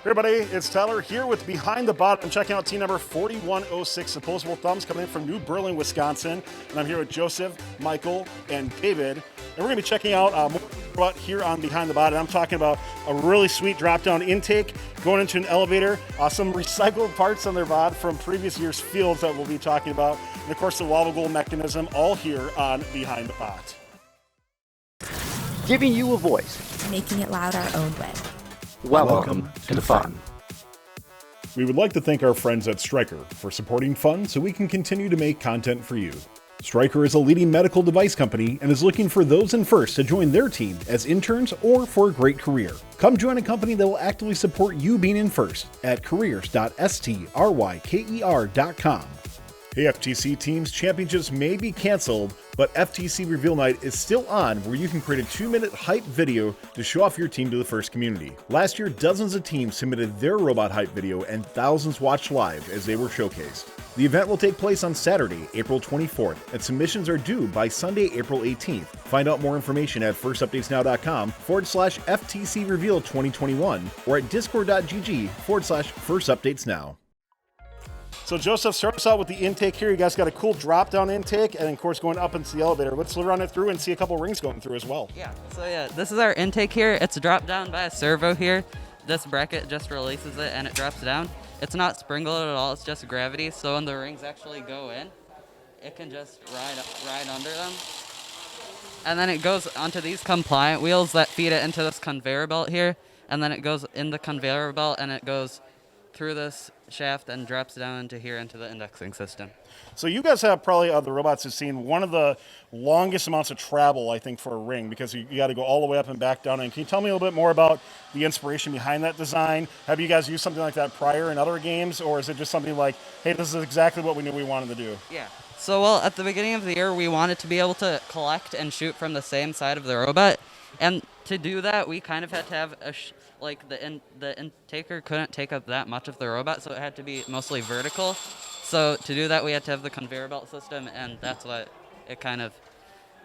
Hey everybody, it's Tyler here with Behind the Bottom. Checking out team number 4106, Supposable Thumbs, coming in from New Berlin, Wisconsin. And I'm here with Joseph, Michael, and David. And we're going to be checking out more about here on Behind the Bottom. I'm talking about a really sweet drop-down intake, going into an elevator, some recycled parts on their bod from previous year's fields that we'll be talking about, and of course the wobble goal mechanism, all here on Behind the Bot. Giving you a voice. Making it loud our own way. Welcome to the fun. We would like to thank our friends at Stryker for supporting fun so we can continue to make content for you. Stryker is a leading medical device company and is looking for those in first to join their team as interns or for a great career. Come join a company that will actively support you being in first at careers.stryker.com. Hey FTC teams, championships may be canceled, but FTC Reveal Night is still on, where you can create a 2-minute hype video to show off your team to the first community. Last year, dozens of teams submitted their robot hype video and thousands watched live as they were showcased. The event will take place on Saturday, April 24th, and submissions are due by Sunday, April 18th. Find out more information at firstupdatesnow.com/FTC Reveal 2021 or at discord.gg/firstupdatesnow. So Joseph, start us out with the intake here. You guys got a cool drop-down intake, and of course going up into the elevator. Let's run it through and see a couple rings going through as well. So this is our intake here. It's dropped down by a servo here. This bracket just releases it and it drops down. It's not sprinkled at all, it's just gravity. So when the rings actually go in, it can just ride under them. And then it goes onto these compliant wheels that feed it into this conveyor belt here. And then it goes in the conveyor belt and it goes through this shaft and drops down into here into the indexing system. So you guys have probably, the robots have seen one of the longest amounts of travel, I think, for a ring, because you got to go all the way up and back down. And can you tell me a little bit more about the inspiration behind that design? Have you guys used something like that prior in other games, or is it just something like, hey, this is exactly what we knew we wanted to do? Yeah. So, well, at the beginning of the year, we wanted to be able to collect and shoot from the same side of the robot. And to do that, we kind of had to have the intaker couldn't take up that much of the robot, so it had to be mostly vertical. So to do that, we had to have the conveyor belt system, and that's what it kind of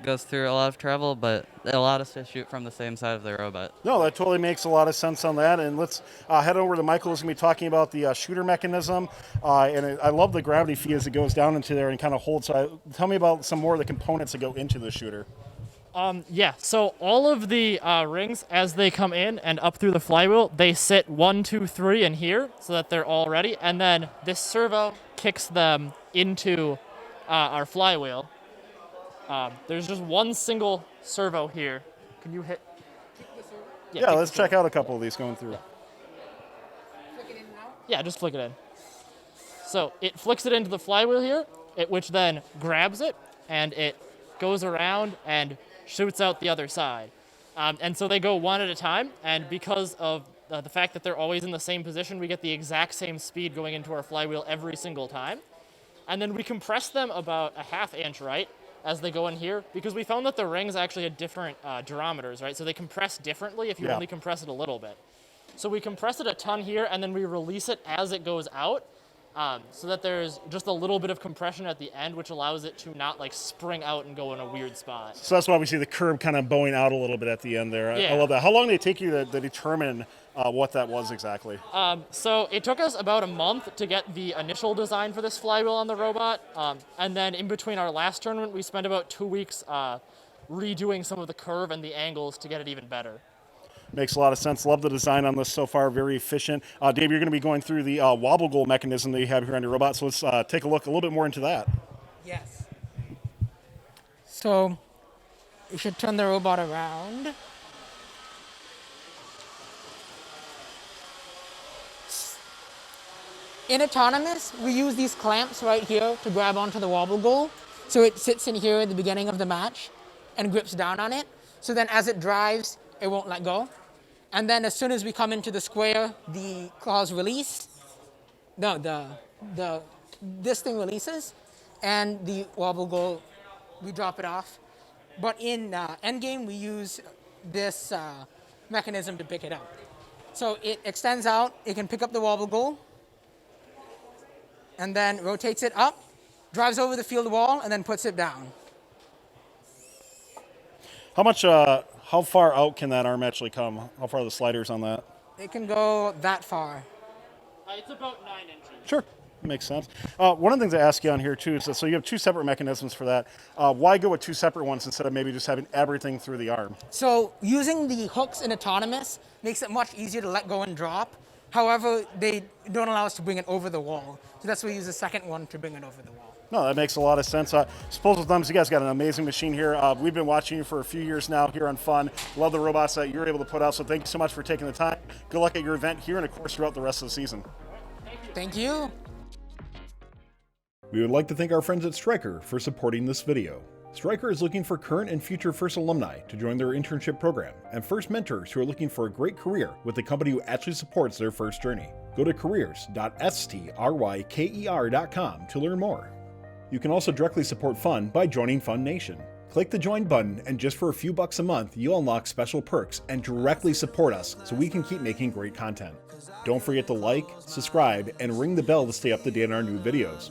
goes through a lot of travel, but it allowed us to shoot from the same side of the robot. No, that totally makes a lot of sense on that. And let's head over to Michael, who's going to be talking about the shooter mechanism. I love the gravity feed as it goes down into there and kind of holds. Tell me about some more of the components that go into the shooter. So all of the rings, as they come in and up through the flywheel, they sit 1, 2, 3 in here so that they're all ready. And then this servo kicks them into our flywheel. There's just one single servo here. Can you hit? Yeah, let's check out a couple of these going through. Flick it in and out? Yeah, just flick it in. So it flicks it into the flywheel here, which then grabs it, and it goes around and shoots out the other side. And so they go one at a time, and because of the fact that they're always in the same position, we get the exact same speed going into our flywheel every single time. And then we compress them about a 1/2 inch, right, as they go in here, because we found that the rings actually had different durometers, right? So they compress differently if you only compress it a little bit. So we compress it a ton here, and then we release it as it goes out, so that there's just a little bit of compression at the end, which allows it to not spring out and go in a weird spot. So that's why we see the curb kind of bowing out a little bit at the end there. Yeah. I love that. How long did it take you to determine what that was exactly? So it took us about a month to get the initial design for this flywheel on the robot. And then in between our last tournament, we spent about 2 weeks redoing some of the curve and the angles to get it even better. Makes a lot of sense. Love the design on this so far. Very efficient. Dave, you're going to be going through the wobble goal mechanism that you have here on your robot. So let's take a look a little bit more into that. Yes. So you should turn the robot around. In autonomous, we use these clamps right here to grab onto the wobble goal. So it sits in here at the beginning of the match and grips down on it. So then as it drives, it won't let go. And then as soon as we come into the square, the claws release. No, this thing releases, and the wobble goal, we drop it off. But in endgame, we use this mechanism to pick it up. So it extends out, it can pick up the wobble goal, and then rotates it up, drives over the field wall, and then puts it down. How far out can that arm actually come? How far are the sliders on that? It can go that far. It's about 9 inches. Sure. Makes sense. One of the things I ask you on here too is so you have two separate mechanisms for that. Why go with two separate ones instead of maybe just having everything through the arm? So using the hooks in autonomous makes it much easier to let go and drop. However, they don't allow us to bring it over the wall. So that's why we use the second one to bring it over the wall. No, that makes a lot of sense. Supposable Thumbs, you guys got an amazing machine here. We've been watching you for a few years now here on Fun. Love the robots that you're able to put out. So thank you so much for taking the time. Good luck at your event here and of course throughout the rest of the season. Thank you. We would like to thank our friends at Stryker for supporting this video. Stryker is looking for current and future FIRST alumni to join their internship program and FIRST mentors who are looking for a great career with a company who actually supports their FIRST journey. Go to careers.stryker.com to learn more. You can also directly support Fun by joining Fun Nation. Click the join button and just for a few bucks a month, you'll unlock special perks and directly support us so we can keep making great content. Don't forget to like, subscribe, and ring the bell to stay up to date on our new videos.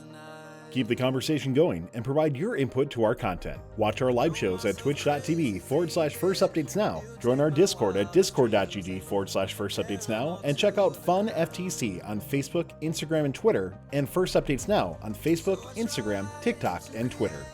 Keep the conversation going and provide your input to our content. Watch our live shows at twitch.tv/firstupdatesnow. Join our Discord at discord.gg/firstupdatesnow and check out Fun FTC on Facebook, Instagram, and Twitter, and First Updates Now on Facebook, Instagram, TikTok, and Twitter.